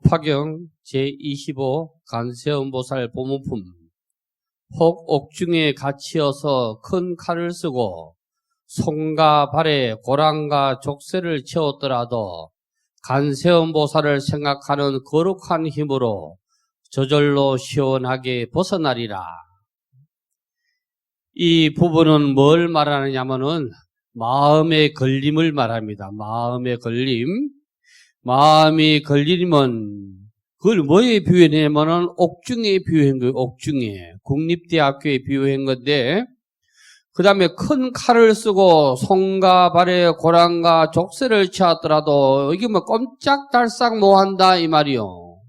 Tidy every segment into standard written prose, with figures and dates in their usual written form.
법화경 제25 간세음보살 보문품. 혹 옥중에 갇히어서 큰 칼을 쓰고 손과 발에 고랑과 족쇄를 채웠더라도 간세음보살을 생각하는 거룩한 힘으로 저절로 시원하게 벗어나리라. 이 부분은 뭘 말하느냐면은 마음의 걸림을 말합니다. 마음의 걸림. 마음이 걸리면 그걸 뭐에 비유했냐면은 옥중에 비유한 거예요. 옥중에. 국립대학교에 비유한 건데, 그 다음에 큰 칼을 쓰고 손과 발에 고랑과 족쇄를 채웠더라도 이게 뭐 꼼짝달싹 못한다 이 말이요.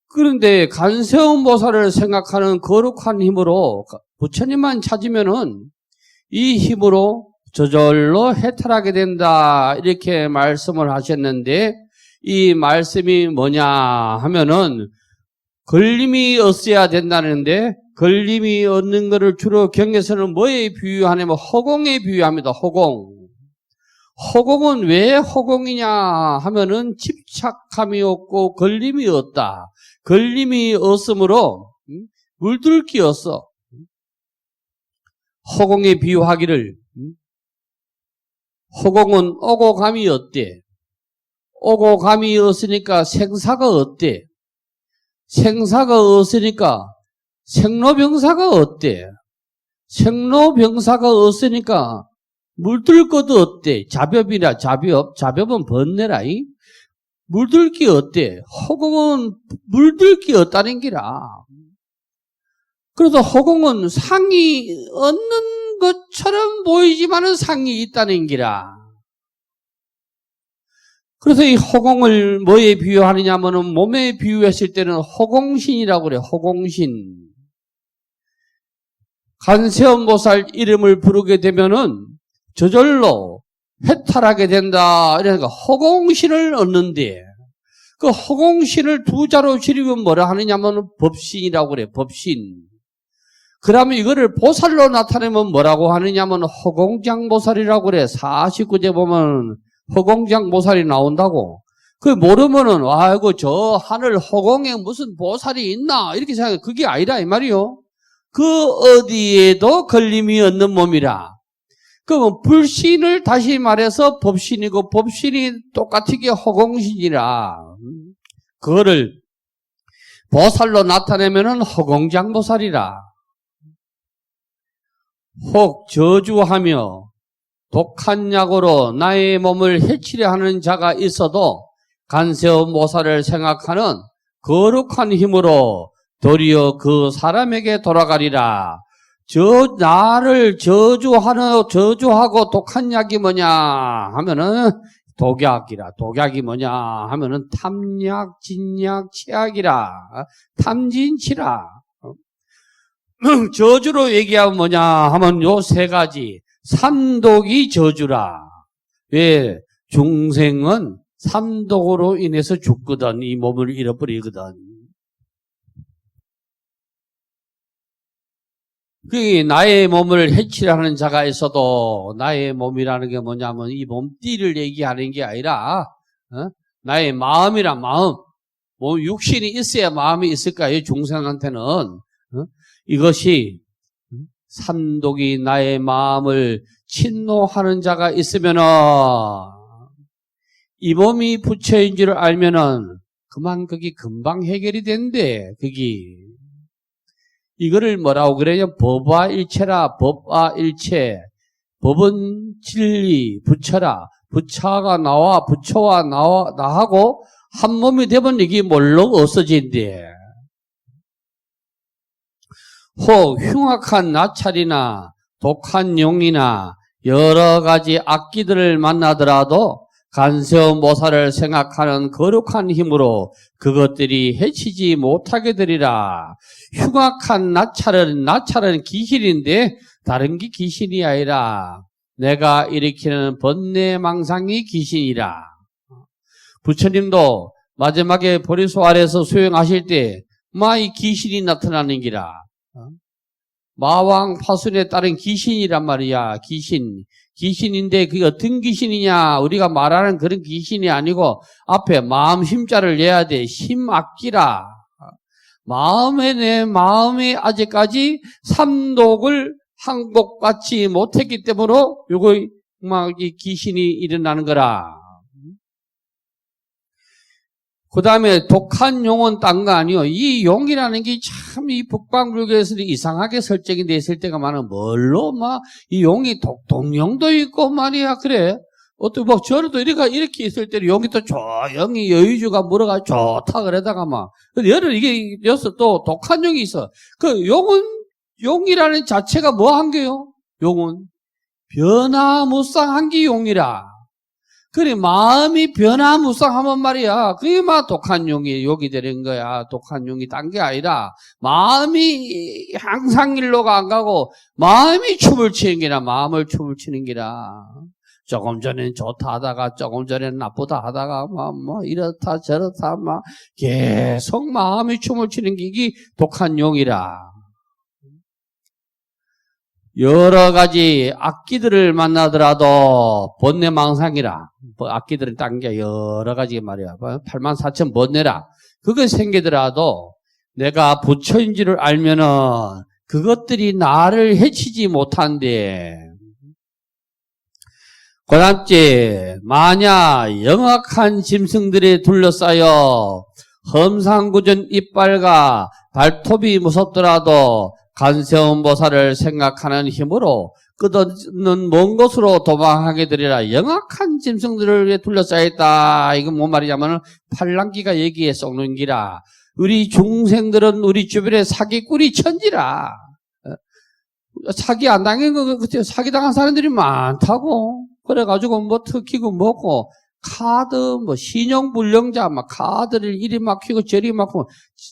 그런데 간세음보살을 생각하는 거룩한 힘으로 부처님만 찾으면은 이 힘으로 저절로 해탈하게 된다 이렇게 말씀을 하셨는데, 이 말씀이 뭐냐 하면은 걸림이 없어야 된다는데, 걸림이 없는 것을 주로 경에서는 뭐에 비유하냐면 허공에 비유합니다. 허공. 허공은 왜 허공이냐 하면은 집착함이 없고 걸림이 없다. 걸림이 없으므로 물들기 없어. 허공에 비유하기를 허공은 오고 감이 없대. 오고 감이 없으니까 생사가 없대. 생사가 없으니까 생로병사가 없대. 생로병사가 없으니까 물들 것도 없대. 자벽이라 자벽. 자벽은 번뇌라이. 물들 게 없대. 허공은 물들 게 없다는 기라. 그래서 허공은 상이 없는 것처럼 보이지만은 상이 있다는 기라. 그래서 이 허공을 뭐에 비유하느냐면은 몸에 비유했을 때는 허공신이라고 그래. 허공신. 간세음보살 이름을 부르게 되면은 저절로 해탈하게 된다. 이러니까 허공신을 얻는데, 그 허공신을 두 자로 줄이면 뭐라 하느냐면 법신이라고 그래. 법신. 그러면 이거를 보살로 나타내면 뭐라고 하느냐면 허공장보살이라고 그래. 49제 보면 허공장보살이 나온다고. 그 모르면은 아이고 저 하늘 허공에 무슨 보살이 있나 이렇게 생각해. 그게 아니라 이 말이요. 그 어디에도 걸림이 없는 몸이라. 그러면 불신을 다시 말해서 법신이고, 법신이 똑같게 허공신이라. 그거를 보살로 나타내면은 허공장보살이라. 혹 저주하며 독한 약으로 나의 몸을 해치려 하는 자가 있어도 간세음보살을 생각하는 거룩한 힘으로 도리어 그 사람에게 돌아가리라. 나를 저주하고 독한 약이 뭐냐 하면은 독약이라. 독약이 뭐냐 하면은 탐약, 진약, 치약이라. 탐진치라. 저주로 얘기하면 뭐냐 하면 요 세 가지. 삼독이 저주라. 왜? 중생은 삼독으로 인해서 죽거든. 이 몸을 잃어버리거든. 그 나의 몸을 해치려 하는 자가 있어도, 나의 몸이라는 게 뭐냐면 이 몸띠를 얘기하는 게 아니라 나의 마음이란 마음. 육신이 있어야 마음이 있을까요? 중생한테는. 이것이 삼독이 나의 마음을 침노하는 자가 있으면은, 이 몸이 부처인 줄 알면은 그만 그게 금방 해결이 된대. 그게 이거를 뭐라고 그래요? 법화 일체라. 법화 일체. 법은 진리. 부처라. 부처가 나와 부처와 나하고 한 몸이 되면 이게 뭘로 없어진대. 혹 흉악한 나찰이나 독한 용이나 여러 가지 악기들을 만나더라도 간세음보살을 생각하는 거룩한 힘으로 그것들이 해치지 못하게 되리라. 흉악한 나찰은 귀신인데 다른 게 귀신이 아니라 내가 일으키는 번뇌망상이 귀신이라. 부처님도 마지막에 보리소 아래서 수행하실 때 이 귀신이 나타나는 기라. 마왕 파순에 따른 귀신이란 말이야. 귀신인데 그게 어떤 귀신이냐? 우리가 말하는 그런 귀신이 아니고 앞에 마음 힘자를 내야 돼. 힘 아끼라. 내 마음이 아직까지 삼독을 항복받지 못했기 때문에 요거 막 이 귀신이 일어나는 거라. 그 다음에 독한 용은 딴 거 아니요. 이 용이라는 게 참 이 북방불교에서 이상하게 설정이 돼 있을 때가 많아. 뭘로 막 이 용이 독동용도 있고 말이야. 그래. 어떤 뭐 저러도 이렇게 있을 때 용이 또 조용히 여의주가 물어가 좋다 그러다가 막. 여러 이게 여기서 또 독한 용이 있어. 그 용이라는 자체가 뭐 한 게요? 용은 변화무쌍한 게 용이라. 그래, 마음이 변화무쌍하면 말이야. 그게 막 독한 용이 되는 거야. 독한 용이 딴 게 아니라, 마음이 항상 일로가 안 가고, 마음이 춤을 추는 게라, 마음을 춤을 추는 게라. 조금 전엔 좋다 하다가, 조금 전엔 나쁘다 하다가, 이렇다 저렇다, 계속 마음이 춤을 추는 게 이게 독한 용이라. 여러 가지 악기들을 만나더라도 번뇌망상이라. 악기들은 딴 게 여러 가지 말이야. 84,000 번뇌라. 그거 생기더라도 내가 부처인 줄을 알면은 그것들이 나를 해치지 못한대. 그 다음째, 만약 영악한 짐승들에 둘러싸여 험상궂은 이빨과 발톱이 무섭더라도 간세음 보살을 생각하는 힘으로 끝없는 먼 곳으로 도망하게 되리라. 영악한 짐승들을 둘러싸여 있다. 이건 뭔 말이냐면 팔랑귀가 여기에 썩는 기라. 우리 중생들은 우리 주변에 사기꾼이 천지라. 사기 안 당한 거 같아요. 사기 당한 사람들이 많다고. 그래가지고 뭐 특히고 뭐고 카드 신용불량자 카드를 이리 막히고 저리 막히고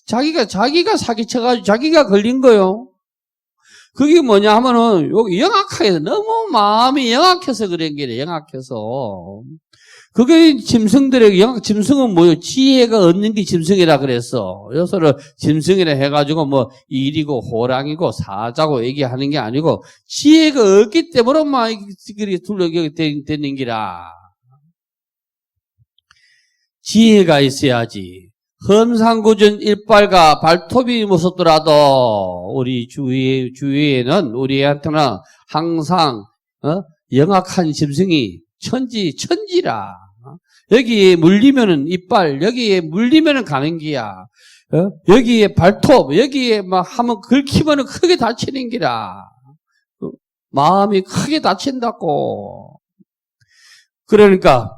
자기가 사기쳐가지고 자기가 걸린 거요. 그게 뭐냐 하면은 여기 영악하게 너무 마음이 영악해서 그런 게래. 영악해서 그게 짐승은 뭐요? 지혜가 없는 게 짐승이라 그랬어. 여기서는 짐승이라 해가지고 일이고 호랑이고 사자고 얘기하는 게 아니고 지혜가 없기 때문에 그리 둘러게 되는 기라. 지혜가 있어야지. 험상궂은 이빨과 발톱이 무섭더라도 우리 주위에는 우리한테는 항상 영악한 짐승이 천지라. 여기에 물리면은 이빨, 여기에 물리면은 가는 기야. 여기에 발톱, 여기에 하면 긁히면은 크게 다치는 기라. 마음이 크게 다친다고. 그러니까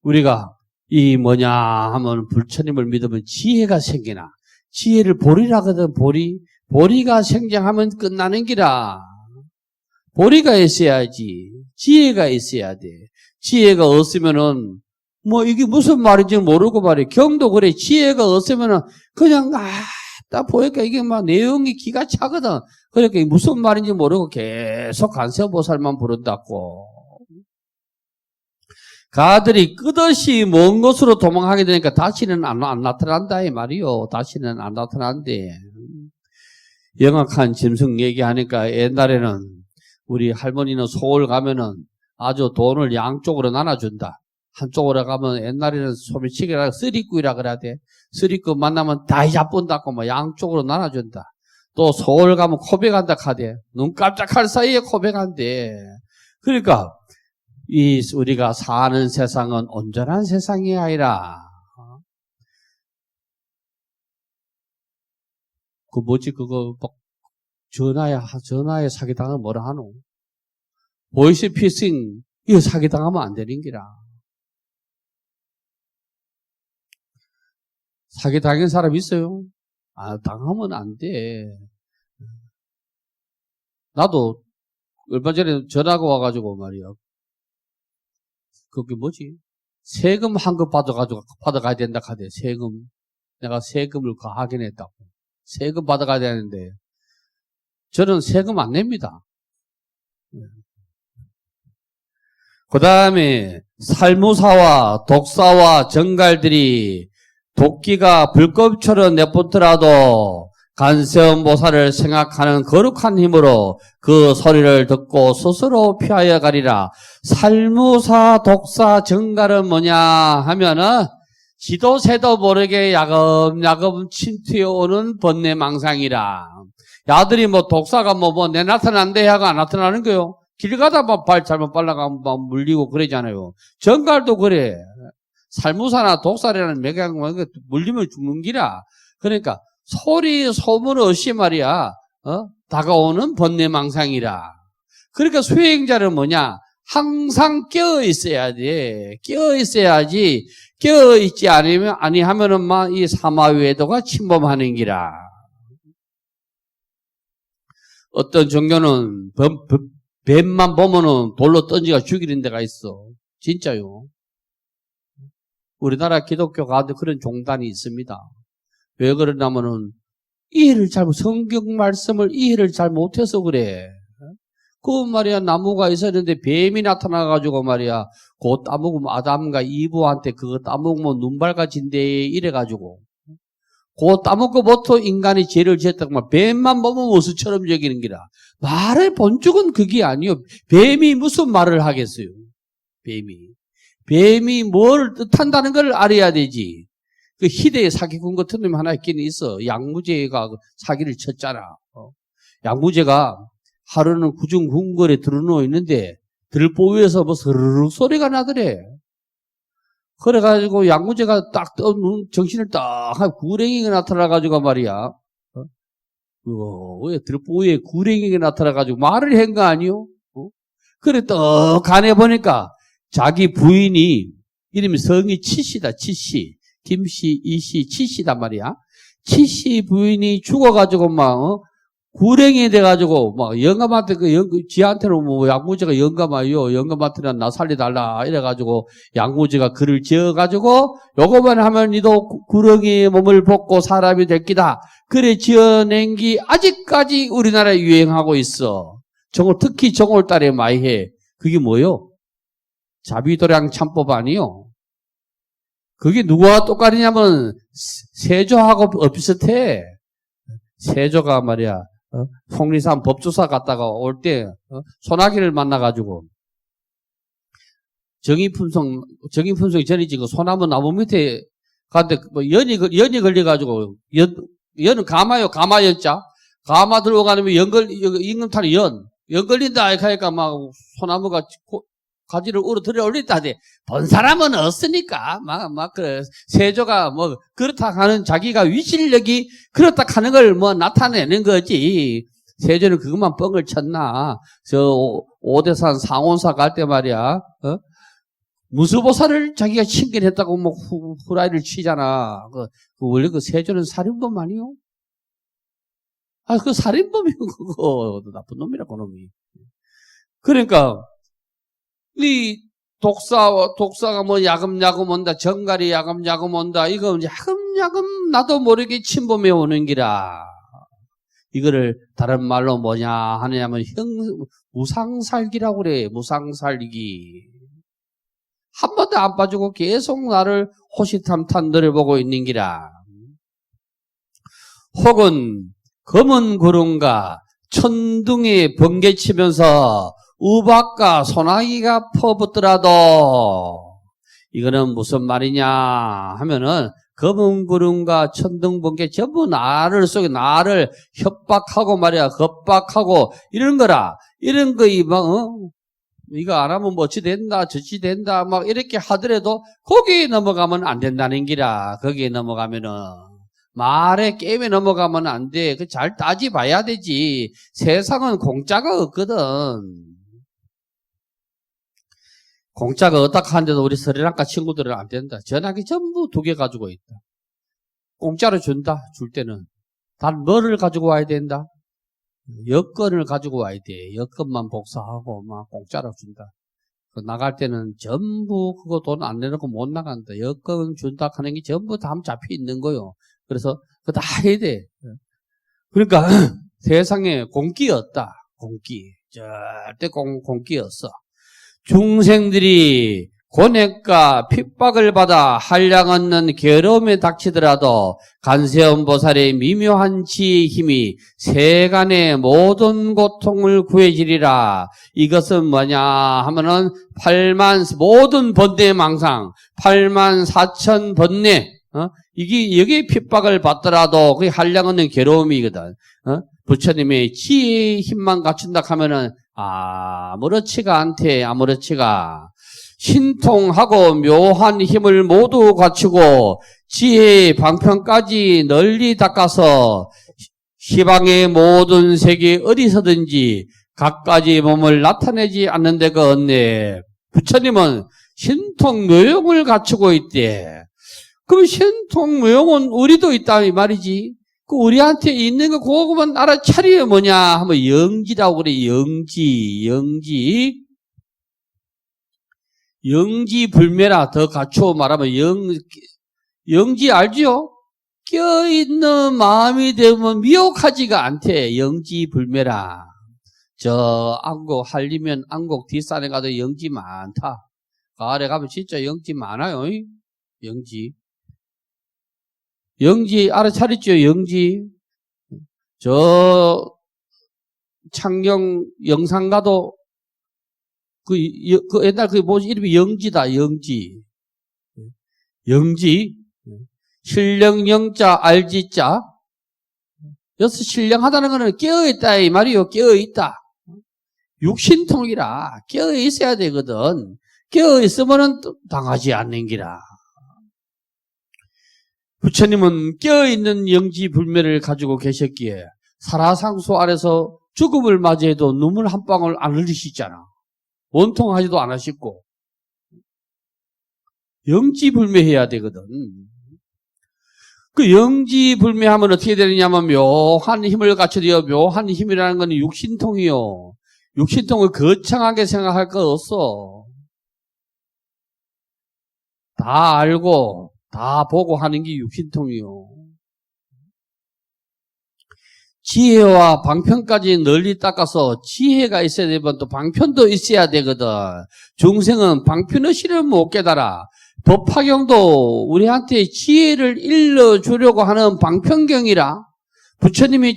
우리가 이 뭐냐 하면 부처님을 믿으면 지혜가 생기나. 지혜를 보리라 하거든. 보리가 생장하면 끝나는 기라. 보리가 있어야지. 지혜가 있어야 돼. 지혜가 없으면은 이게 무슨 말인지 모르고 말이야. 경도 그래. 지혜가 없으면은 그냥 딱 보니까 이게 내용이 기가 차거든. 그러니까 무슨 말인지 모르고 계속 간세보살만 부른다고. 가들이 끝없이 먼 곳으로 도망하게 되니까 다시는 안 나타난다 이 말이요. 다시는 안 나타난대. 영악한 짐승 얘기하니까 옛날에는 우리 할머니는 서울 가면은 아주 돈을 양쪽으로 나눠준다. 한쪽으로 가면 옛날에는 소매치기라 쓰리꾸이라 그래야 돼. 쓰리꾸 만나면 다 잡본다고 양쪽으로 나눠준다. 또 서울 가면 코백한다 카대. 눈 깜짝할 사이에 코백한대. 그러니까 우리가 사는 세상은 온전한 세상이 아니라, 전화에 사기당하면 뭐라 하노? 보이스피싱, 이거 사기당하면 안 되는 기라. 사기당한 사람 있어요? 당하면 안 돼. 나도 얼마 전에 전화가 와가지고 말이야. 그게 뭐지? 세금 환급 받아가야 된다 하대. 세금. 내가 세금을 확인했다고. 세금 받아가야 되는데 저는 세금 안 냅니다. 그 다음에 살무사와 독사와 정갈들이 도끼가 불꽃처럼 내붙더라도 간세음보살을 생각하는 거룩한 힘으로 그 소리를 듣고 스스로 피하여 가리라. 살무사 독사 정갈은 뭐냐 하면은 지도 새도 모르게 야금야금 침투해 오는 번뇌망상이라. 야들이 뭐 독사가 내 나타난대 하고 안 나타나는 거요. 길 가다 발 잘못 빨라가면 물리고 그러잖아요. 정갈도 그래. 살무사나 독사라는 맥약 물리면 죽는 기라. 그러니까 소리 소문 없이 말이야 다가오는 번뇌망상이라. 그러니까 수행자는 뭐냐? 항상 깨어 있어야 돼. 깨어 있어야지. 깨어 있지 아니하면은 막 이 사마외도가 침범하는 기라. 어떤 종교는 뱀만 보면은 돌로 던지가 죽이는 데가 있어. 진짜요. 우리나라 기독교 가운데 그런 종단이 있습니다. 왜 그러냐면은 성경 말씀을 이해를 잘 못해서 그래. 그 말이야 나무가 있었는데 뱀이 나타나가지고 말이야 그 따먹으면 아담과 이브한테 그거 따먹으면 눈 밝아진대 이래가지고 그 따먹고부터 인간이 죄를 지었다고 말 뱀만 보면 원수처럼 여기는 기라. 말의 본죽은 그게 아니요. 뱀이 무슨 말을 하겠어요. 뱀이 뭘 뜻한다는 걸 알아야 되지. 그 희대의 사기꾼 같은 놈이 하나 있긴 있어. 양무제가 사기를 쳤잖아. 양무제가 하루는 구중 궁궐에 들어누워 있는데 들보 위에서 뭐 스르륵 소리가 나더래. 그래가지고 양무제가 딱 정신을 딱 하고 구랭이가 나타나가지고 말이야. 왜 들보 위에 구랭이가 나타나가지고 말을 한 거 아니요? 그래 떡 간에 보니까 자기 부인이 이름이 성이 치씨다. 치씨. 김씨, 이씨, 치씨단 말이야. 치씨 부인이 죽어가지고 막 구랭이 돼가지고 막 영감한테 지한테는 뭐 양무제가 영감아요. 영감한테는 나 살려달라 이래가지고 양무제가 글을 지어가지고 요거만 하면 니도 구렁이의 몸을 벗고 사람이 될 기다. 그래 지어낸 게 아직까지 우리나라에 유행하고 있어. 특히 정월달에 많이 해. 그게 뭐요? 자비도량 참법 아니요? 그게 누구와 똑같으냐면 세조하고 비슷해. 세조가 말이야 속리산 법조사 갔다가 올 때 소나기를 만나가지고 정의품성이 전이지 그 소나무 나무 밑에 갔는데 뭐 연이 걸려가지고 연은 가마였자 가마 들고 가면 임금탈이 연 걸린다 하니까 막 소나무가 가지를 들어 올린다대. 본 사람은 없으니까, 그래. 세조가 그렇다 하는 자기가 위실력이 그렇다 하는 걸 나타내는 거지. 세조는 그것만 뻥을 쳤나. 오대산 상온사 갈 때 말이야, 무수보살을 자기가 친견했다고 후라이를 치잖아. 원래 세조는 살인범 아니요? 그 살인범이요, 그거. 나쁜 놈이라, 그놈이. 그러니까, 이 독사가 야금야금 온다. 정갈이 야금야금 온다. 이거 야금야금 나도 모르게 침범해 오는 기라. 이거를 다른 말로 뭐냐 하느냐면 무상살기라고 그래. 무상살기. 한 번도 안 빠지고 계속 나를 호시탐탐 노려보고 있는 기라. 혹은 검은 구름과 천둥이 번개치면서 우박과 소나기가 퍼붓더라도 이거는 무슨 말이냐 하면은 검은 구름과 천둥 번개 전부 나를 협박하고 말이야 겁박하고 이런 거라. 이런 거 이거 안 하면 뭐지 된다 저지 된다 막 이렇게 하더라도 거기에 넘어가면 안 된다는 기라. 거기에 넘어가면은 말에 게임에 넘어가면 안 돼. 잘 따지봐야 되지. 세상은 공짜가 없거든. 공짜가 어떻게 하는데도 우리 스리랑카 친구들은 안 된다. 전화기 전부 2개 가지고 있다. 공짜로 준다. 줄 때는. 단 뭐를 가지고 와야 된다? 여권을 가지고 와야 돼. 여권만 복사하고 막 공짜로 준다. 나갈 때는 전부 그거 돈 안 내놓고 못 나간다. 여권 준다 하는 게 전부 다 잡혀 있는 거요. 그래서 그거 다 해야 돼. 그러니까 세상에 공기 없다. 공기. 절대 공기 없어. 중생들이 고뇌과 핍박을 받아 한량 얻는 괴로움에 닥치더라도 간세음 보살의 미묘한 지혜의 힘이 세간의 모든 고통을 구해주리라. 이것은 뭐냐 하면은 모든 번뇌 망상 84,000 번뇌 이게 여기에 핍박을 받더라도 그게 한량 얻는 괴로움이거든. 부처님의 지혜의 힘만 갖춘다 하면은 아무렇지가 않대. 아무렇지가 신통하고 묘한 힘을 모두 갖추고 지혜의 방편까지 널리 닦아서 시방의 모든 세계 어디서든지 갖가지 몸을 나타내지 않는 데가 없네. 부처님은 신통묘용을 갖추고 있대. 그럼 신통묘용은 우리도 있다 이 말이지. 그 우리한테 있는 거 그거만 알아차리면 뭐냐 하면 영지라고 그래. 영지불매라. 더 갖추어 말하면 영지 알죠? 껴있는 마음이 되면 미혹하지가 않대. 영지불매라. 저 안곡 한리면 안곡 뒷산에 가도 영지 많다. 가을에 가면 진짜 영지 많아요. 영지 알아차렸죠? 영지. 저 창경 영상 가도 그 옛날 그 뭐지 이름이 영지다. 영지. 신령 영자 알지자. 여기서 신령하다는 거는 깨어있다 이 말이요. 깨어있다. 육신통이라 깨어있어야 되거든. 깨어있으면은 당하지 않는 기라. 부처님은 깨어있는 영지불매를 가지고 계셨기에 살아상수 아래서 죽음을 맞이해도 눈물 한 방울 안 흘리시잖아. 원통하지도 않으시고 영지불매해야 되거든. 그 영지불매하면 어떻게 되느냐면 묘한 힘을 갖춰야 묘한 힘이라는 건 육신통이요. 육신통을 거창하게 생각할 거 없어. 다 알고 다 보고 하는 게 육신통이요. 지혜와 방편까지 널리 닦아서 지혜가 있어야 되면 또 방편도 있어야 되거든. 중생은 방편의실을 못 깨달아. 법화경도 우리한테 지혜를 일러주려고 하는 방편경이라. 부처님이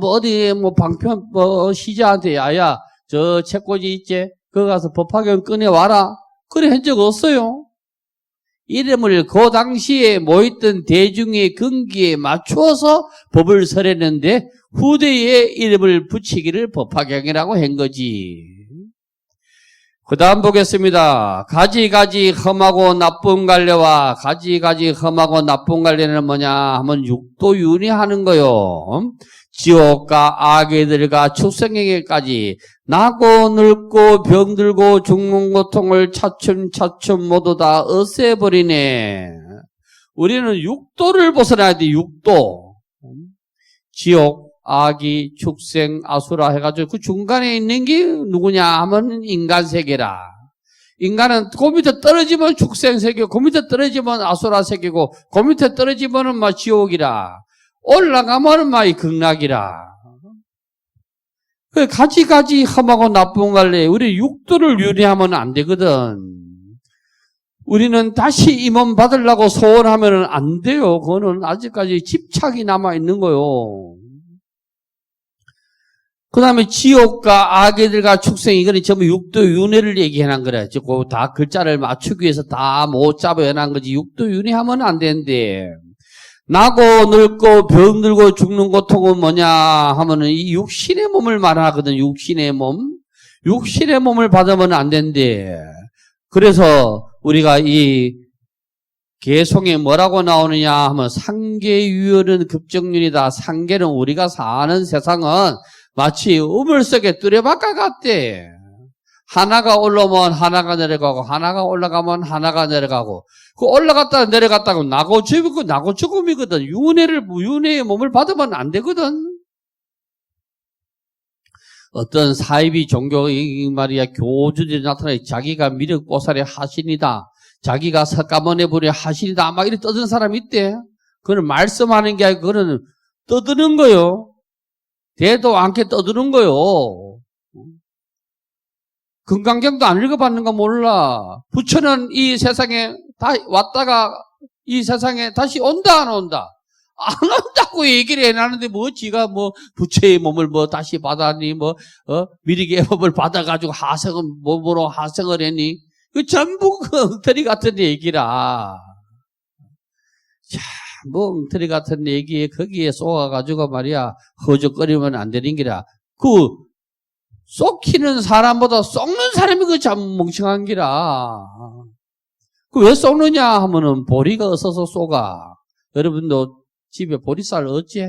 어디 방편 시자한테 야야 저 책꽂이 있지? 거기 가서 법화경 꺼내와라. 그래 한 적 없어요. 이름을 그 당시에 모였던 대중의 근기에 맞추어서 법을 설했는데 후대에 이름을 붙이기를 법화경이라고 한 거지. 그 다음 보겠습니다. 가지가지 험하고 나쁜 관례와 가지가지 험하고 나쁜 관례는 뭐냐 하면 육도윤회하는 거요. 지옥과 악에들과 축생에게까지 나고 늙고 병들고 죽는 고통을 차츰차츰 모두 다 없애버리네. 우리는 육도를 벗어나야 돼. 육도. 지옥, 악이, 축생, 아수라 해가지고 그 중간에 있는 게 누구냐 하면 인간 세계라. 인간은 그 밑에 떨어지면 축생 세계고 그 밑에 떨어지면 아수라 세계고 그 밑에 떨어지면은 막 지옥이라. 올라가면은 막 극락이라. 가지가지 험하고 나쁜 관례. 우리 육도를 유리하면 안 되거든. 우리는 다시 임원 받으려고 소원하면 안 돼요. 그거는 아직까지 집착이 남아있는 거요. 그 다음에 지옥과 악애들과 축생, 이거는 전부 육도윤회를 얘기해놓은 거래. 그 다 글자를 맞추기 위해서 다 못 잡아해놓은 거지. 육도윤회하면 안 되는데. 나고 늙고 병들고 죽는 고통은 뭐냐 하면은 이 육신의 몸을 말하거든. 육신의 몸을 받으면 안 된대. 그래서 우리가 이 개송에 뭐라고 나오느냐 하면 상계유혈은 급정륜이다. 상계는 우리가 사는 세상은 마치 우물 속에 뚜레박과 같대. 하나가 올라오면 하나가 내려가고 하나가 올라가면 하나가 내려가고 그 올라갔다 내려갔다고 나고 죽음이거든. 윤회의 몸을 받으면 안 되거든. 어떤 사이비 종교 말이야 교주들이 나타나 자기가 미륵보살의 하신이다. 자기가 석가모니 불의 하신이다. 막 이렇게 떠드는 사람이 있대. 그거는 말씀하는 게 아니고 그거는 떠드는 거요. 대도 않게 떠드는 거요. 금강경도 안 읽어봤는가 몰라. 부처는 이 세상에 다 왔다가 이 세상에 다시 온다, 안 온다? 안 온다고 얘기를 해놨는데, 뭐, 지가 뭐, 부처의 몸을 뭐, 다시 받았니, 뭐, 미리의 법을 받아가지고 하생은, 몸으로 하생을 했니? 그 전부 그 엉터리 같은 얘기라. 자, 뭐, 엉터리 같은 얘기에 거기에 쏘아가지고 말이야, 허적거리면 안 되는 기라. 쏘키는 사람보다 쏘는 사람이 그 참 멍청한 기라. 그 왜 쏘느냐 하면은 보리가 없어서 쏘가. 여러분도 집에 보리쌀 어찌?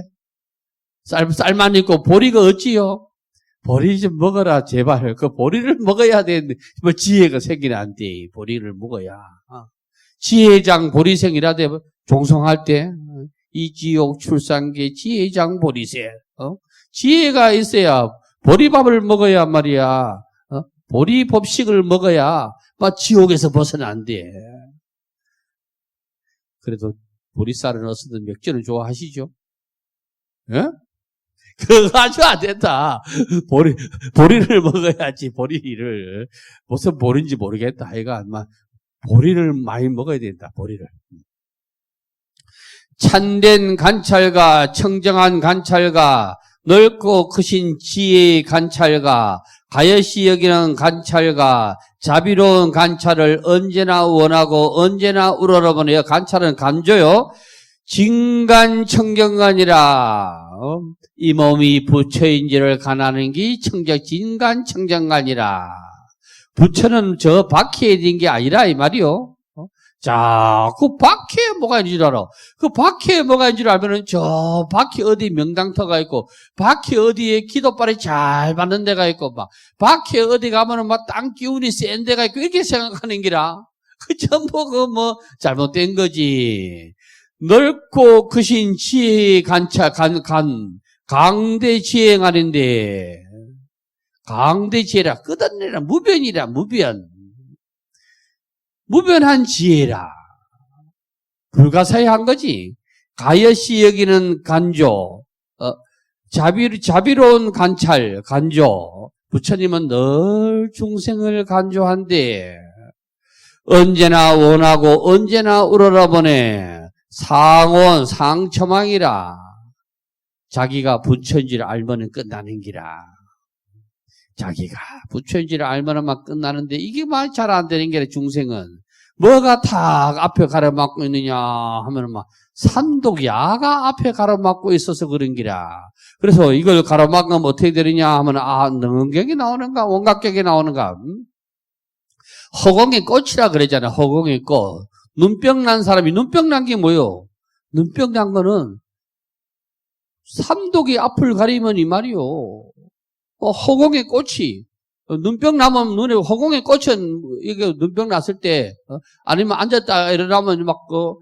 쌀만 있고 보리가 어찌요? 보리 좀 먹어라, 제발. 그 보리를 먹어야 되는데, 뭐 지혜가 생기나 안 돼. 보리를 먹어야. 지혜장 보리생이라대 종성할 때, 이지옥 출산계 지혜장 보리생. 지혜가 있어야 보리밥을 먹어야 말이야. 보리 법식을 먹어야 막 지옥에서 벗어나 안 돼. 그래도 보리쌀은 어서든 맥주는 좋아하시죠? 예? 그거 아주 안 된다. 보리를 먹어야지, 보리를. 무슨 보리인지 모르겠다. 하여간, 보리를 많이 먹어야 된다, 보리를. 참된 관찰과, 청정한 관찰과, 넓고 크신 지혜의 관찰과, 가여시 여기는 관찰과, 자비로운 관찰을 언제나 원하고 언제나 우러러보네요. 관찰은 감조요. 진간청정관이라. 이 몸이 부처인지를 간하는 게 진간청정관이라. 부처는 저 바퀴에 든 게 아니라 이 말이요. 자, 그 바퀴에 뭐가 있는 줄 알아? 그 바퀴에 뭐가 있는 줄 알면은 저 바퀴 어디 명당터가 있고, 바퀴 어디에 기도발이 잘 받는 데가 있고, 막, 바퀴 어디 가면은 막 땅 기운이 센 데가 있고, 이렇게 생각하는 기라. 그 전부 잘못된 거지. 넓고 크신 지혜의 강대 지혜행하는데, 강대 지혜라, 끝없느라, 무변이라, 무변. 무변한 지혜라. 불가사의한 거지. 가여시 여기는 간조, 자비로운 관찰, 간조. 부처님은 늘 중생을 간조한데, 언제나 원하고 언제나 우러러보네. 상원, 상처망이라. 자기가 부처인지를 알면은 끝나는 기라. 자기가 부처인지를 알면은 막 끝나는데, 이게 막 잘 안 되는 게 중생은. 뭐가 다 앞에 가로막고 있느냐 하면은 막 삼독야가 앞에 가로막고 있어서 그런 기라. 그래서 이걸 가로막으면 어떻게 되느냐 하면, 능경이 나오는가, 원각격이 나오는가. 허공의 꽃이라 그러잖아. 허공의 꽃. 눈병 난 사람이, 눈병 난 게 뭐요? 눈병 난 거는 삼독이 앞을 가리면 이 말이요. 허공의 꽃이, 눈병 나면 눈에 허공의 꽃은, 이게 눈병 났을 때, 아니면 앉았다 일어나면 막, 뭐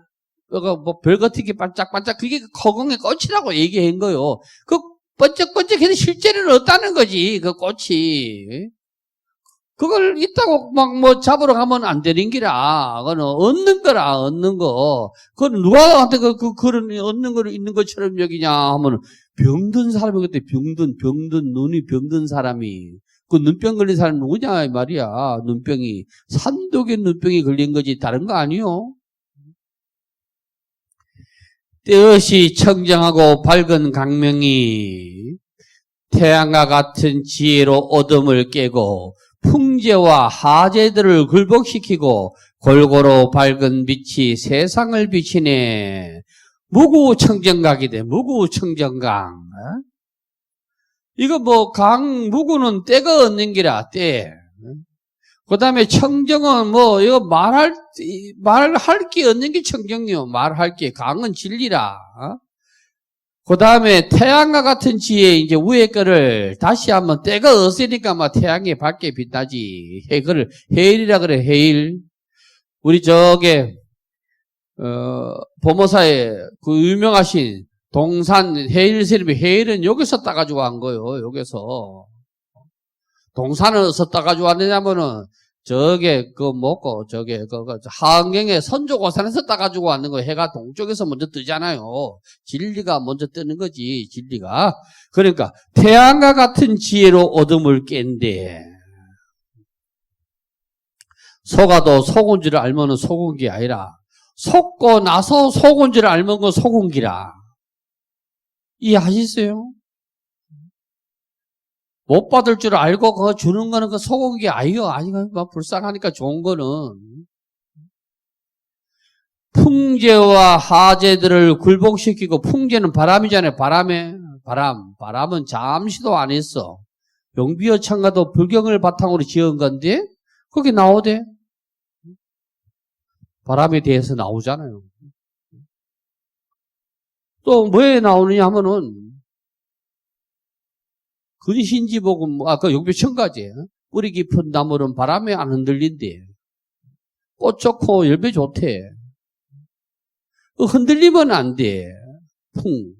별거티기 반짝반짝, 그게 허공의 꽃이라고 얘기한 거요. 그 번쩍번쩍해도 실제로는 없다는 거지, 그 꽃이. 그걸 있다고 막 뭐 잡으러 가면 안 되는 기라. 그거는 얻는 거라, 얻는 거. 그건 누가한테 그런 얻는 거를 있는 것처럼 여기냐 하면, 병든 사람이 그때 병든 눈이 병든 사람이, 그 눈병 걸린 사람이 누구냐 이 말이야. 눈병이 삼독의 눈병이 걸린 거지 다른 거 아니요. 때없이 청정하고 밝은 강명이 태양과 같은 지혜로 어둠을 깨고 풍제와 하제들을 굴복시키고 골고루 밝은 빛이 세상을 비치네. 무구청정각이 돼. 무구청정각. 이거 뭐 무구는 때가 없는 기라, 때. 그 다음에 청정은 뭐 이거 말할 게 없는 게 청정이요. 말할 게. 강은 진리라. 그 다음에 태양과 같은 지혜, 이제 위에 거를 다시 한번 때가 없으니까 막 태양이 밝게 빛나지. 그걸 해일이라 그래, 해일. 우리 보모사에 그 유명하신 동산 해일세립이, 해일은 여기서 따가지고 간 거예요, 여기서. 동산은 어디서 따가지고 왔느냐면은, 하안경에 선조고산에서 따가지고 왔는 거예요. 해가 동쪽에서 먼저 뜨잖아요. 진리가 먼저 뜨는 거지, 진리가. 그러니까, 태양과 같은 지혜로 어둠을 깬대. 속아도 속은 줄 알면은 속은 게 아니라 속고 나서 속은 줄 알면 그 속은 기라. 이해하시겠어요? 못 받을 줄 알고 그거 주는 거는 그 속은 게 아니요. 아니가 불쌍하니까 좋은 거는. 풍제와 하제들을 굴복시키고, 풍제는 바람이잖아요. 바람은 잠시도 안 했어. 용비어 창가도 불경을 바탕으로 지은 건데 거기 나오대. 바람에 대해서 나오잖아요. 또 뭐에 나오느냐 하면은 근신지복은 그 용비어 창가지. 뿌리 깊은 나무는 바람에 안 흔들린대. 꽃 좋고 열매 좋대. 흔들리면 안 돼.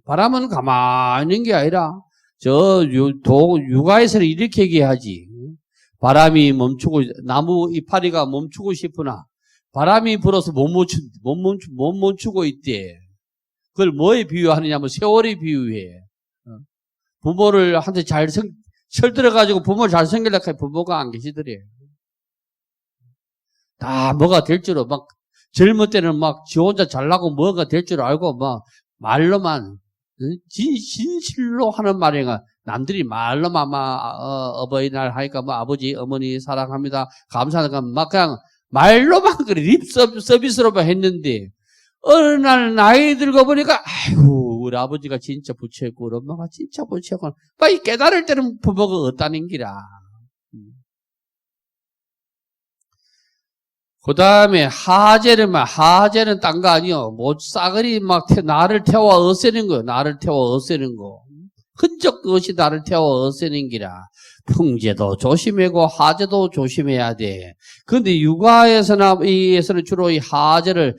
바람은 가만히 있는 게 아니라, 육아에서는 이렇게 얘기하지. 바람이 멈추고, 나무 이파리가 멈추고 싶으나, 바람이 불어서 못 멈추고 있대. 그걸 뭐에 비유하느냐면, 세월에 비유해. 부모를 한테 철들어가지고 부모 잘 생기려고 해. 부모가 안 계시더래. 다 뭐가 될 줄로 막, 젊을 때는 막 지 혼자 잘나고 뭐가 될 줄 알고 막 말로만 진실로 하는 말이가 남들이 말로만 어버이날 하니까 뭐 아버지 어머니 사랑합니다 감사합니다 막 그냥 말로만 그래 립 서비스로만 했는데 어느 날 나이 들고 보니까 아이고 우리 아버지가 진짜 부처였고 우리 엄마가 진짜 부처였고 막 깨달을 때는 부모가 없다는 기라. 그 다음에 하제는 딴 거 아니요. 뭐 싸그리 막 나를 태워 없애는 거요. 나를 태워 없애는 거. 흔적도 없이 나를 태워 없애는 기라. 풍제도 조심하고 하제도 조심해야 돼. 근데 육아에서나 이에서는 주로 이 하제를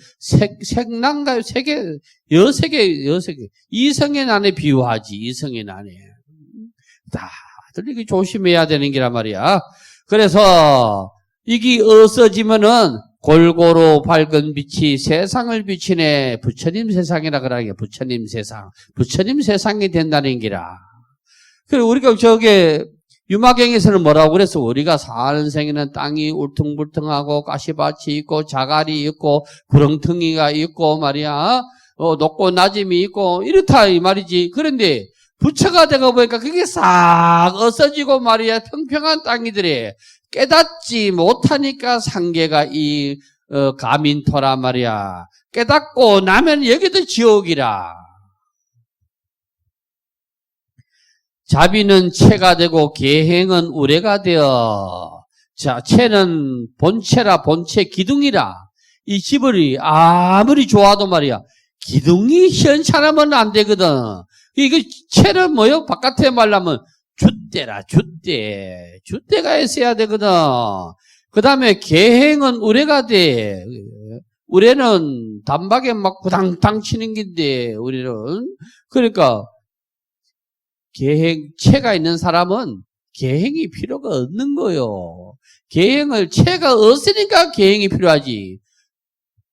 색난가요? 여색에 이성의 난에 비유하지. 이성의 난에. 다들 이게 조심해야 되는 기란 말이야. 그래서 이게 없어지면은 골고루 밝은 빛이 세상을 비치네. 부처님 세상이라 그러는 게 부처님 세상. 부처님 세상이 된다는 기라. 그리고 우리가 유마경에서는 뭐라고 그랬어? 우리가 사는 생에는 땅이 울퉁불퉁하고 가시밭이 있고 자갈이 있고 구렁텅이가 있고 말이야. 높고 낮음이 있고 이렇다 이 말이지. 그런데 부처가 되고 보니까 그게 싹 없어지고 말이야. 평평한 땅이더래. 깨닫지 못하니까 상계가 가민토라 말이야. 깨닫고 나면 여기도 지옥이라. 자비는 체가 되고 계행은 우레가 되어. 자, 체는 본체라 본체 기둥이라. 이 집을 아무리 좋아도 말이야. 기둥이 현찮으면 안 되거든. 이거 체는 뭐요? 바깥에 말하면 줏대라, 줏대. 줏대가 있어야 되거든. 그 다음에 계행은 우레가 돼. 우레는 단박에 막 구당당 치는 긴데, 우리는. 그러니까, 체가 있는 사람은 계행이 필요가 없는 거요. 체가 없으니까 계행이 필요하지.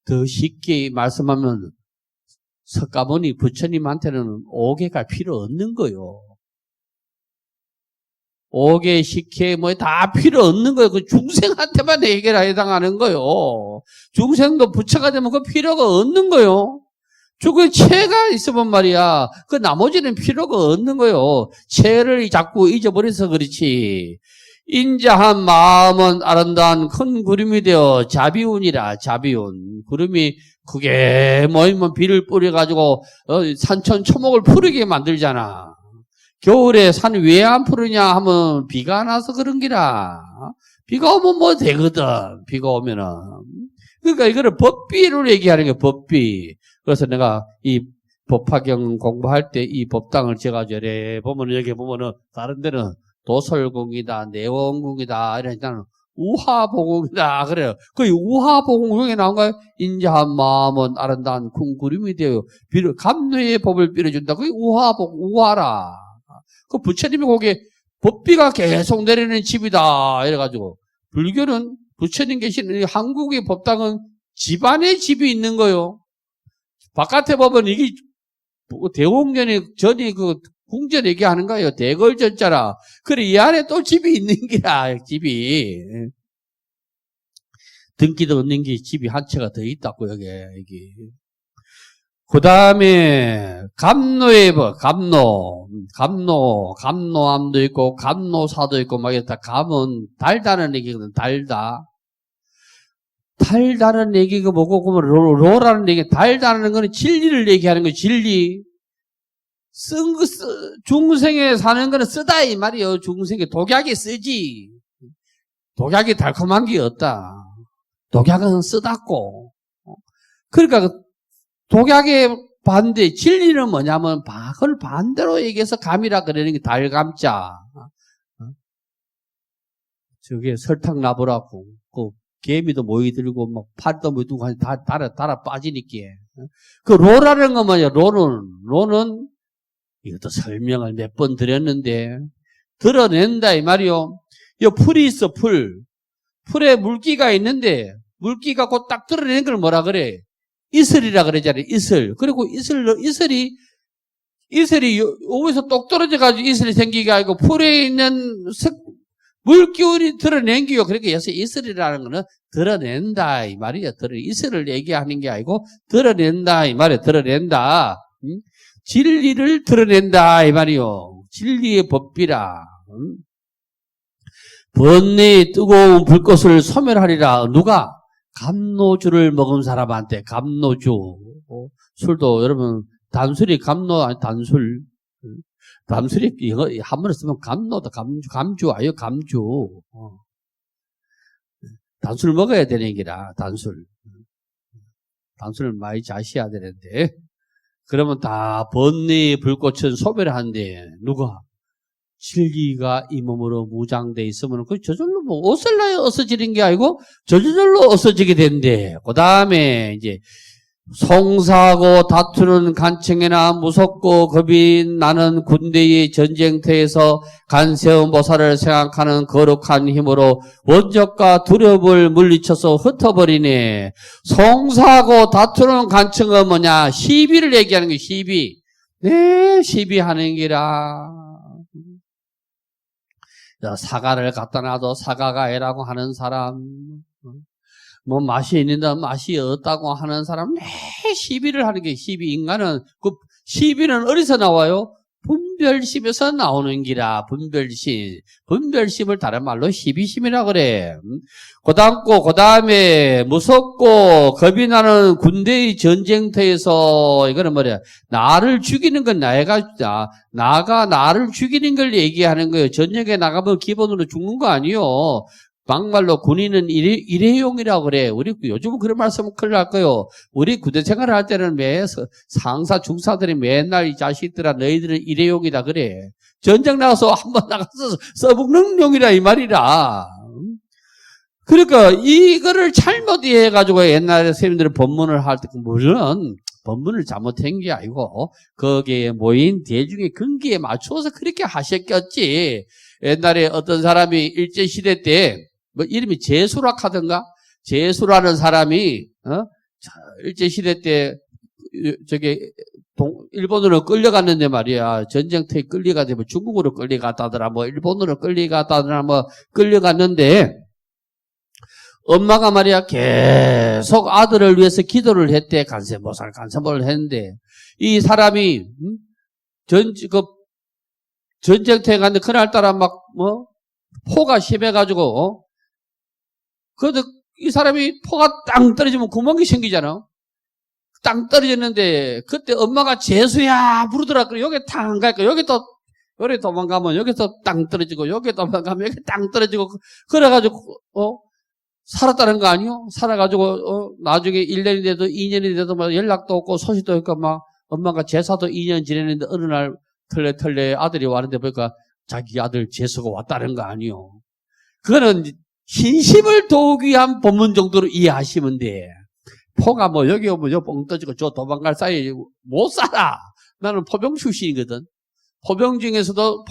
더 쉽게 말씀하면, 석가모니 부처님한테는 오개가 필요 없는 거요. 오개, 식혜, 다 필요 없는 거예요. 그 중생한테만 해당하는 거예요. 중생도 부처가 되면 그 필요가 없는 거예요. 그 체가 있으면 말이야. 그 나머지는 필요가 없는 거예요. 체를 자꾸 잊어버려서 그렇지. 인자한 마음은 아름다운 큰 구름이 되어 자비운이라, 자비운. 구름이 크게 모이면 비를 뿌려가지고 산천 초목을 푸르게 만들잖아. 겨울에 산 왜 안 푸르냐 하면 비가 나서 그런 기라. 비가 오면 뭐 되거든. 비가 오면은. 그러니까 이거를 법비로 얘기하는 게 법비. 그래서 내가 이 법화경 공부할 때 이 법당을 제가지고 보면은 여기 보면은 다른 데는 도설궁이다, 내원궁이다 이러니까 우화보궁이다 그래요. 그 우화보궁 중에 나온 거예요. 인자한 마음은 아름다운 궁구름이 되어 비를 감회의 법을 빌어준다. 그게 우화라. 그 부처님이 거기에 법비가 계속 내리는 집이다 이래가지고 불교는 부처님 계시는 한국의 법당은 집안에 집이 있는 거요. 바깥에 보면 이게 전이 그 궁전 얘기하는 거예요. 대걸전자라. 그래 이 안에 또 집이 있는 기라 집이. 등기도 없는 게 집이 한 채가 더 있다고, 여기. 그 다음에, 감노에 뭐, 감노암도 있고, 감노사도 있고, 막 이렇다. 감은 달다는 얘기거든, 달다. 달다는 얘기가 뭐고, 그러면 로라는 얘기, 달다는 거는 진리를 얘기하는 거예요, 진리. 중생에 사는 거는 쓰다, 이 말이에요, 중생에. 독약이 쓰지. 독약이 달콤한 게 없다. 독약은 쓰다고. 그러니까, 독약의 반대, 진리는 뭐냐면, 그걸 반대로 얘기해서 감이라 그러는 게 달감자. 저게 설탕 나보라고. 개미도 모이 들고, 막, 팔도 모이 들고, 달아 빠지니까. 그 로라는 건 뭐냐, 로는, 이것도 설명을 몇 번 드렸는데, 드러낸다, 이 말이요. 이 풀이 있어, 풀. 풀에 물기가 있는데, 물기가 곧 딱 드러내는 걸 뭐라 그래? 이슬이라 그러잖아요, 이슬. 그리고 이슬이 여기서 똑 떨어져가지고 이슬이 생기게 아니고, 풀에 있는 물기운이 드러낸 게요. 그러니까 여기서 이슬이라는 거는 드러낸다, 이 말이에요. 이슬을 얘기하는 게 아니고, 드러낸다, 이 말이에요. 드러낸다. 진리를 드러낸다, 이 말이요. 진리의 법비라. 번뇌의 뜨거운 불꽃을 소멸하리라. 누가? 감노주를 먹은 사람한테, 감노주. 술도 여러분, 단술이 감노, 아니, 단술. 단술이, 이거, 한번에 쓰면 감노다, 감주, 아유, 감주. 단술 먹어야 되는 기라, 단술. 단술을 많이 자셔야 되는데. 그러면 다 번뇌의 불꽃은 소멸한데, 누가? 진리가 이 몸으로 무장돼 있으면, 그 저절로 뭐, 어슬라야 어서지는 게 아니고, 저절로 어서지게 된대. 그 다음에, 이제, 송사하고 다투는 간청에나 무섭고 겁이 나는 군대의 전쟁터에서 간세음 보살을 생각하는 거룩한 힘으로 원적과 두렵을 물리쳐서 흩어버리네. 송사하고 다투는 간청은 뭐냐? 시비를 얘기하는 게 시비. 네, 시비하는 기라. 사과를 갖다 놔도 사과가 애라고 하는 사람. 뭐 맛이 있는데 맛이 없다고 하는 사람 매 시비를 하는 게 시비. 인간은 그 시비는 어디서 나와요? 분별심에서 나오는 기라. 분별심을 다른 말로 시비심이라 그래. 그 다음에 무섭고 겁이 나는 군대의 전쟁터에서, 이거는 뭐냐, 나를 죽이는 건 나가 나를 죽이는 걸 얘기하는 거예요. 전쟁에 나가면 기본으로 죽는 거 아니요. 막말로 군인은 일회용이라고 그래. 우리 요즘은 그런 말씀은 큰일 날 거요. 우리 군대 생활을 할 때는 상사, 중사들이 맨날 이 자식들아 너희들은 일회용이다 그래. 전쟁 나가서 한번 나가서 써먹는 용이라 이 말이라. 그러니까 이거를 잘못 이해해가지고 옛날에 선생님들은 법문을 할 때, 물론 법문을 잘못한 게 아니고 거기에 모인 대중의 근기에 맞추어서 그렇게 하셨겠지. 옛날에 어떤 사람이 일제시대 때 뭐 이름이 제수락 하던가? 제수라는 사람이 일제시대 때 일본으로 끌려갔는데 말이야. 전쟁터에 끌려가서 뭐 중국으로 끌려갔다더라, 뭐 일본으로 끌려갔다더라, 뭐 끌려갔는데 엄마가 말이야 계속 아들을 위해서 기도를 했대. 간세보살 했는데 이 사람이 전쟁터에 갔는데 그날따라 막 포가 심해가지고 그래도 이 사람이 포가 땅 떨어지면 구멍이 생기잖아. 땅 떨어졌는데 그때 엄마가 제수야 부르더라. 그래 여기 땅 갈까? 여기 도망가면 여기서 땅 떨어지고 여기 도망가면 여기 땅 떨어지고 그래가지고 살았다는 거 아니요? 살아가지고 나중에 1년이 돼도 2년이 돼도 막 연락도 없고 소식도 없고 막 엄마가 제사도 2년 지냈는데 어느 날 털레 아들이 왔는데 보니까 자기 아들 제수가 왔다는 거 아니요? 그거는 신심을 도우기 위한 법문 정도로 이해하시면 돼. 포가 뭐 여기 오면 요 뻥 떠지고 저 도망갈 사이에 못 살아. 나는 포병 출신이거든. 포병 중에서도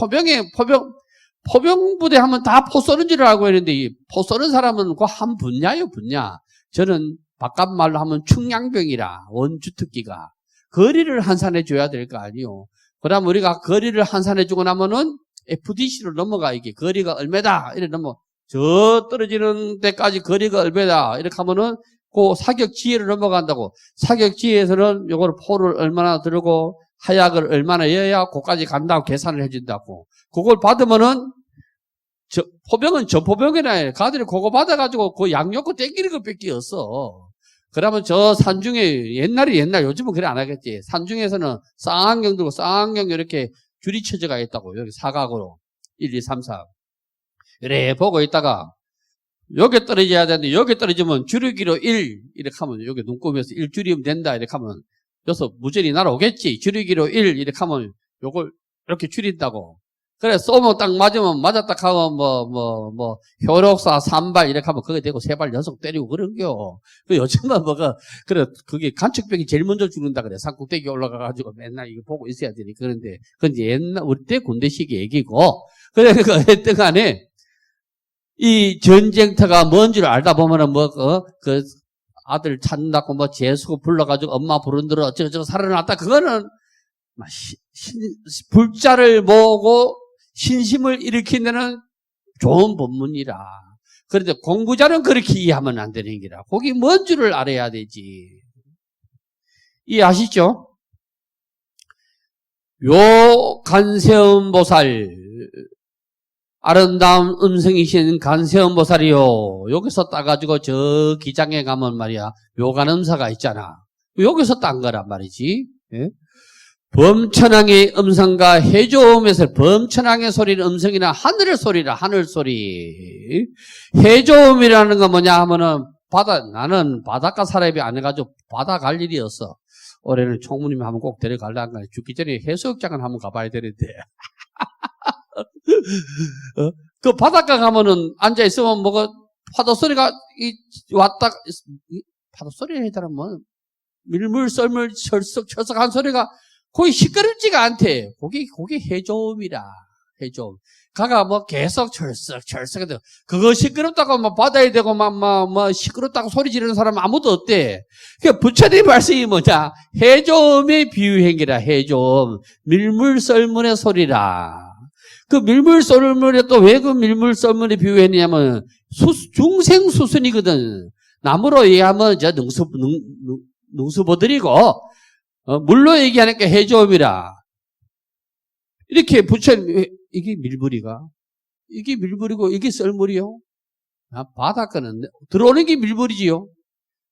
포병부대 하면 다 포 쏘는 줄 알고 있는데 이 포 쏘는 사람은 그 한 분야요, 분야. 저는 바깥말로 하면 충량병이라, 원주특기가. 거리를 한산해 줘야 될 거 아니요. 그 다음 우리가 거리를 한산해 주고 나면은 FDC로 넘어가. 이게 거리가 얼마다 이래 넘어. 저 떨어지는 데까지 거리가 얼마다 이렇게 하면은 그 사격지혜를 넘어간다고. 사격지혜에서는 요걸 포를 얼마나 들고 하약을 얼마나 여야 그까지 간다고 계산을 해준다고. 그걸 받으면은 포병은 전포병이나 가들이 그거 받아가지고 그 양옆고 땡기는 것밖에 없어. 그러면 저 산중에 옛날 요즘은 그래 안 하겠지. 산중에서는 쌍안경 들고 쌍안경 이렇게 줄이 쳐져가 있다고. 여기 사각으로 1, 2, 3, 4 이래 보고 있다가 여기 떨어져야 되는데 여기 떨어지면 줄이기로 1 이렇게 하면 여기 눈곱에서 1줄이면 된다 이렇게 하면 여기서 무전이 날아오겠지. 줄이기로 1 이렇게 하면 요걸 이렇게 줄인다고. 그래 쏘면 딱 맞으면 맞았다 하면 효력사 3발 이렇게 하면 그게 되고 3발 연속 때리고 그런겨. 그 요즘은 그래 그게 간척병이 제일 먼저 죽는다 그래. 산꼭대기 올라가가지고 맨날 이거 보고 있어야 되니. 그런데 그건 이제 옛날 우리 때 군대식 얘기고. 그래 하여튼 간에 이 전쟁터가 뭔 줄 알다 보면은 그 아들 찾는다고 재수고 불러가지고 엄마 부른대로 어쩌고저쩌고 살아났다. 그거는 불자를 모으고 신심을 일으킨 데는 좋은 법문이라. 그런데 공부자는 그렇게 이해하면 안 되는 기라. 거기 뭔 줄을 알아야 되지. 이해하시죠? 요 간세음보살, 아름다운 음성이신 간세음보살이요. 여기서 따가지고 저 기장에 가면 말이야, 요간음사가 있잖아. 여기서 딴 거란 말이지. 예? 범천왕의 음성과 해조음에서 범천왕의 소리는 음성이나 하늘의 소리라. 하늘 소리. 해조음이라는 건 뭐냐 하면은 나는 바닷가 사람이 안 해가지고 바다 갈 일이 없어. 올해는 총무님 한번 꼭 데려갈라 한 거야. 죽기 전에 해수욕장은 한번 가봐야 되는데. 그 바닷가 가면은 앉아 있으면 파도 소리가 왔다 파도 소리를 해더라 밀물 썰물 철썩한 소리가 거의 시끄럽지가 않대. 그게 해조음이라. 해조음. 가가 계속 철썩. 그거 시끄럽다고 받아야 되고 시끄럽다고 소리 지르는 사람 아무도 없대. 그러니까 부처님 말씀이 뭐냐? 해조음의 비유행위라. 해조음. 밀물 썰물의 소리라. 그 밀물 썰물에 또 왜 그 밀물 썰물에 비유했냐면 중생수순이거든. 나무로 얘기하면 능수보들이고 물로 얘기하니까 해조음이라. 이렇게 부처님 이게 밀물이고 이게 썰물이요. 바닷가는 들어오는 게 밀물이지요.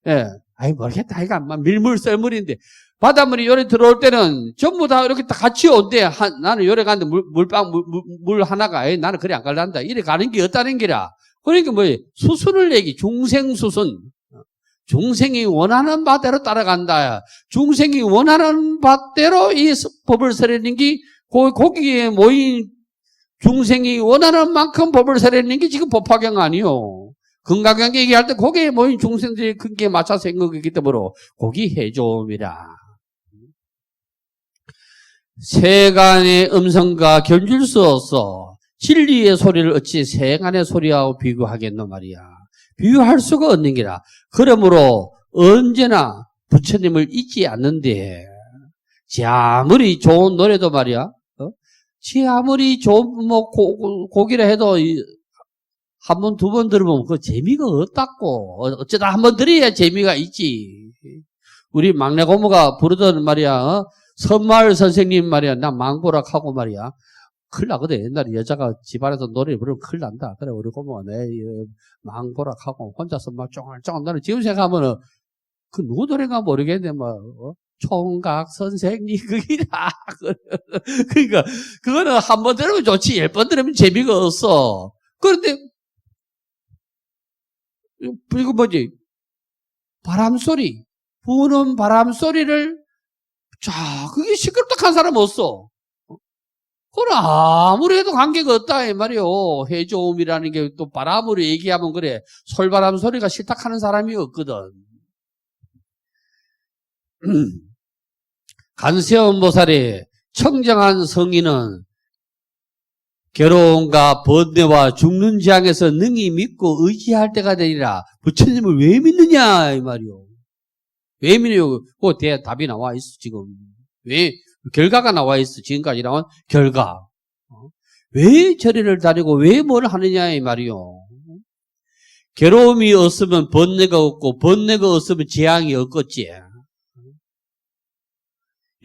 예, 모르겠다. 이거 밀물 썰물인데 바닷물이 요래 들어올 때는 전부 다 이렇게 다 같이 온대. 나는 요래 가는데 물 하나가 나는 그래 안 갈란다. 이래 가는 게 없다는 게라. 그러니까 수순을 얘기 중생수순. 중생이 원하는 바대로 따라간다. 중생이 원하는 바대로 이 법을 설하는 게 거기에 모인 중생이 원하는 만큼 법을 설하는 게 지금 법화경 아니요. 건강경 얘기할 때 거기에 모인 중생들이 거기에 맞춰서 한 거기 때문에 거기 해조음이라. 세간의 음성과 견줄 수 없어. 진리의 소리를 어찌 세간의 소리하고 비교하겠노 말이야. 비유할 수가 없는 게라. 그러므로 언제나 부처님을 잊지 않는데, 지 아무리 좋은 노래도 말이야, 지 아무리 좋은 곡이라 해도 한 번, 두 번 들어보면 그 재미가 없다고. 어쩌다 한 번 들어야 재미가 있지. 우리 막내 고모가 부르던 말이야, 선마을 선생님 말이야, 나 망보락하고 말이야. 큰일 나거든. 옛날에 여자가 집안에서 노래 부르면 큰일 난다. 그래, 우리 고모가 망보락하고 혼자서 막 쫑알쫑알. 나는 지금 생각하면은, 그 누구 노래인가 모르겠네, 총각 선생님, 그기라. 그러니까, 그거는 한 번 들으면 좋지, 10번 들으면 재미가 없어. 그런데, 이거 뭐지? 바람소리. 부는 바람소리를, 그게 시끄럽다 한 사람 없어. 그건 아무리 해도 관계가 없다, 이 말이요. 해조음이라는 게 또 바람으로 얘기하면 그래. 솔바람 소리가 싫다 하는 사람이 없거든. 간세음보살의 청정한 성인은 괴로움과 번뇌와 죽는 지향에서 능히 믿고 의지할 때가 되리라. 부처님을 왜 믿느냐, 이 말이요. 왜 믿느냐고. 그 답이 나와 있어, 지금. 왜? 결과가 나와 있어. 지금까지 나온 결과. 왜 절에를 다니고 왜 뭘 하느냐 이 말이요. 괴로움이 없으면 번뇌가 없고 번뇌가 없으면 재앙이 없겠지.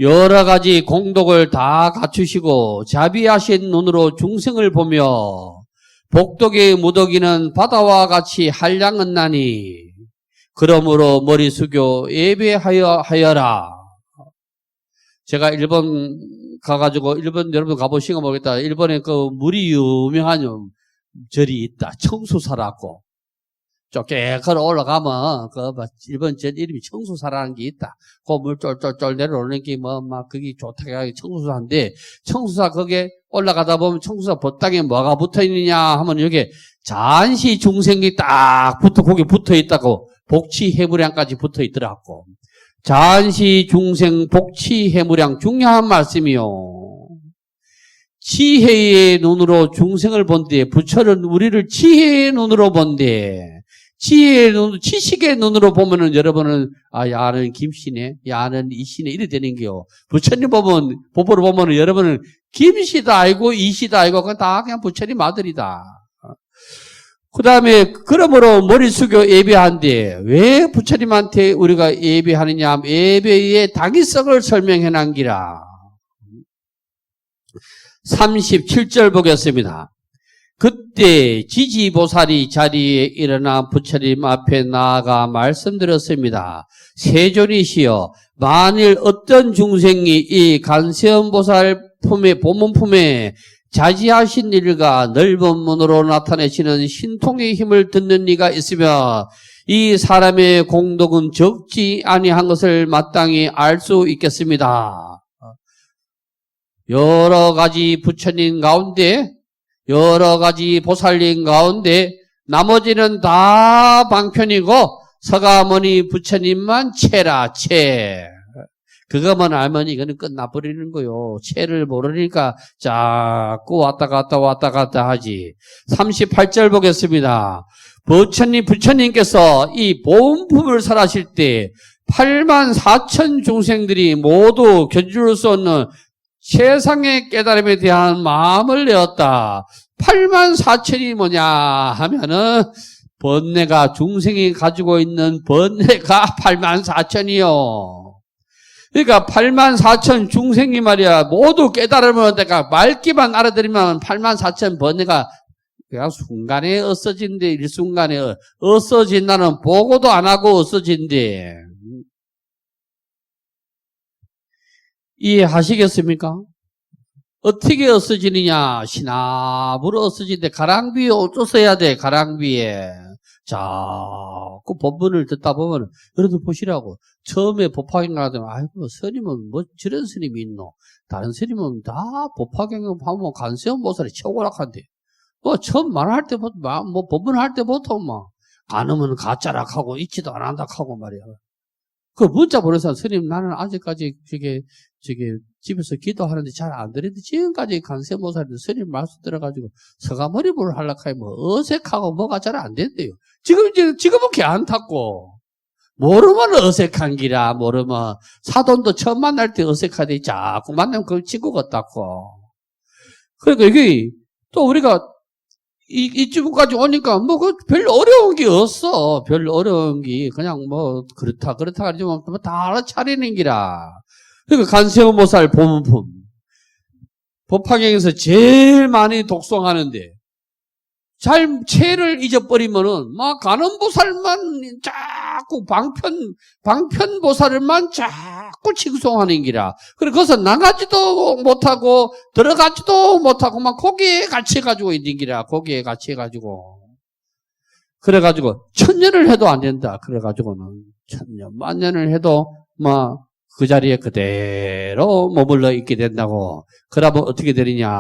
여러 가지 공덕을 다 갖추시고 자비하신 눈으로 중생을 보며 복덕의 무덕이는 바다와 같이 한량은나니 그러므로 머리 숙여 예배하여라. 제가 일본 가가지고 일본 여러분 가보시고 모르겠다. 일본에 그 물이 유명한 절이 있다. 청수사라고. 쪼개걸 올라가면 그 일본 절 이름이 청수사라는 게 있다. 그 물 쫄쫄쫄 내려오는 게 막 그게 좋다고 청수사인데 청수사 거기에 올라가다 보면 청수사 봇땅에 뭐가 붙어 있느냐 하면 여기 잔시 중생이 딱 거기 붙어 있다고 복치 해무량까지 붙어 있더라고. 잔시 중생 복치 해무량 중요한 말씀이요. 지혜의 눈으로 중생을 본데 부처는 우리를 지혜의 눈으로 본데 지혜의 눈, 지식의 눈으로 보면은 여러분은 야는 김씨네, 야는 이씨네 이래 되는 게요. 부처님 보면 보보를 보면은 여러분은 김씨도 알고 이씨도 알고 그건 다 그냥 부처님 아들이다. 그 다음에 그러므로 머리 숙여 예배한데 왜 부처님한테 우리가 예배하느냐 하면 예배의 당위성을 설명해 놨기라. 37절 보겠습니다. 그때 지지보살이 자리에 일어나 부처님 앞에 나아가 말씀드렸습니다. 세존이시여 만일 어떤 중생이 이 간세음보살 보문품에 자지하신 일과 넓은 문으로 나타내시는 신통의 힘을 듣는 이가 있으면 이 사람의 공덕은 적지 아니한 것을 마땅히 알 수 있겠습니다. 여러 가지 부처님 가운데 여러 가지 보살님 가운데 나머지는 다 방편이고 서가모니 부처님만 체라 체. 그거만 알면 이거는 끝나버리는 거요. 체를 모르니까 자꾸 왔다 갔다 하지. 38절 보겠습니다. 부처님께서 이 보온품을 설하실 때 8만 4천 중생들이 모두 견줄 수 없는 세상의 깨달음에 대한 마음을 내었다. 8만 4천이 뭐냐 하면은 번뇌가 중생이 가지고 있는 번뇌가 8만 4천이요. 그러니까 8만 4천 중생이 말이야 모두 깨달음을 얻다가 맑기만 알아들으면 8만 4천 번뇌가 그냥 순간에 없어진대. 일순간에 없어진다는 보고도 안 하고 없어진대. 이해하시겠습니까? 어떻게 없어지느냐? 신압으로 없어지는데 가랑비에 어쩌어야 돼? 가랑비에. 자꾸 법문을 듣다 보면 여러분 보시라고. 처음에 법화경 가면 아이고 스님은 뭐 저런 스님이 있노? 다른 스님은 다 법화경 하면 간세음보살이 최고락한데. 뭐 처음 말할 때부터 뭐 법문할 때부터 막 안 오면 가짜락하고 있지도 안 한다 하고 말이야. 그 문자 보내서 스님 나는 아직까지 저게 집에서 기도하는데 잘 안 되는데 지금까지 간세음보살인데 스님 말씀 들어가지고 서가모니불을 하려고 하면 어색하고 뭐가 잘 안 된대요. 지금은 개 안 탔고 모르면 어색한 기라. 모르면 사돈도 처음 만날 때 어색하대. 자꾸 만나면 그 친구 같다고. 그러니까 이게 또 우리가 이쯤까지 오니까 뭐 별 어려운 게 없어. 별 어려운 게 그냥 뭐 그렇다 하지만 뭐 다 알아차리는 기라. 그러니까 간세음보살 보문품 법화경에서 제일 많이 독송하는데 잘 체를 잊어버리면은 막 간음보살만 자꾸 방편보살만 자꾸 칭송하는 기라. 그래 거기서 나가지도 못하고 들어가지도 못하고 막 거기에 갇혀가지고 있는 기라. 거기에 갇혀가지고 그래가지고 1000년을 해도 안 된다. 그래가지고는 1000년 만년을 해도 막 그 자리에 그대로 머물러 있게 된다고. 그러면 어떻게 되느냐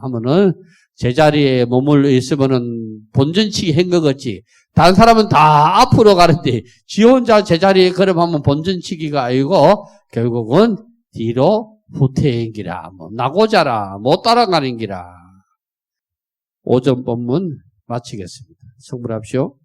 하면은 제자리에 머물러 있으면은 본전치기 한 것 같지. 다른 사람은 다 앞으로 가는데 지 혼자 제자리에 걸음하면 본전치기가 아니고 결국은 뒤로 후퇴행기라. 뭐 나고자라 못 따라가는 기라. 오전 법문 마치겠습니다. 성불합시오.